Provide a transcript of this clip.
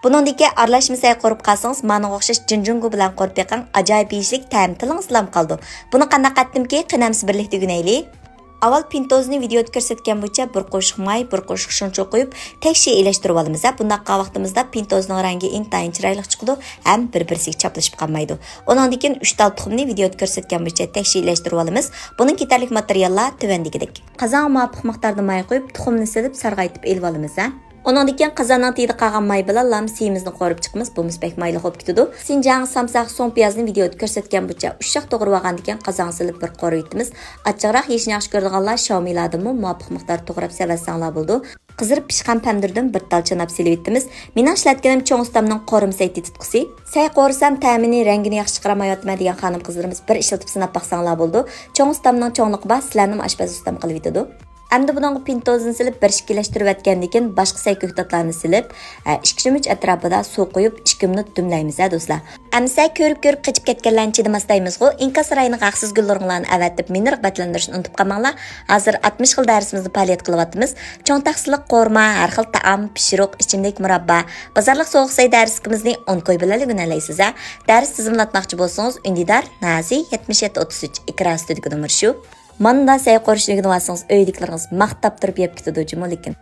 Buningdagi aralashma qo'rib qalsangiz, mana o'xshash jinjungu bilan qo'rib beqing, ajoyib yeyishlik ta'm tilingiz qoldi. Buni qanday qatdimki, qinamsi birlik tugunayli. Avval pintozni videoda ko'rsatgan bo'yicha bir qo'shiq may, bir qo'shiq shuncha qo'yib, tekshir elashtirib olamiz. Bundaqa vaqtimizda pintozning rangi intayin chiroyli chiqadi, ham bir-birisiga chaplashib qolmaydi. Undan keyin 3 tal tuxumni videoda ko'rsatgan bo'yicha tekshir elashtirib olamiz. Buning ketarlik materiallar tuvandagidek. Qozonga muvofiq miqdorda may qo'yib, tuxumni silib, sarg'aytib elib olamiz. Ondan keyin qozondan tiydi qolgan may bilan lamsiyimizni qo'rib chiqamiz. Bu misbek mayli bo'lib ketadi. Sinjang samsaq so'ng piyozni videoda ko'rsatgan bo'yicha ushaq to'g'ri olgandan keyin qozon silib bir qo'rib etamiz. Achchiqroq yeyishni yaxshi ko'radiganlar Xiaomi'lardanmi muvofiq miqdor to'g'rab sevatsanglar bo'ldi. Qizirib pishgan pamdirdan bir tal chanab silib etamiz. Mening ishlatganim cho'ng ustamning qo'rim sayti tutqusi. Say qo'rsam ta'mini, rangini yaxshi chiqaramayotma degan xonim qizlarimiz bir ishlatib sinab baqsanglar bo'ldi. Cho'ng ustamning cho'ngliqi bor, sizlarning oshpaz ustam qilib etadi. Endi buningga pintozni silib bir shikilashtirib atgandan keyin boshqa sayko'ktatlarni silib, 2 shumich atrofida suv qo'yib 2 minut dumlaymiz do'stlar. Amsa ko'rib qochib ketganlarni chidamasdaymizku. Inkas rayini haqsiz gullaringlarni avatib meni rag'batlantirishni unutib qolmanglar. Hozir 60 xil darsimizni faoliyat qilyapmiz. Cho'ng taqsiliq qo'rma, har xil taom, pishiriq, ichimlik murabba, bozorlik sovuq say darskimizni 10 qo'y bilan o'rganaysiz. Dars tizimlatmoqchi bo'lsangiz, Undidar Nazi 7733 ikra studiyo numeri shu. Manda say qo'rishligini olsangiz, uydagilaringiz maqtab turib yeb ketadi, lekin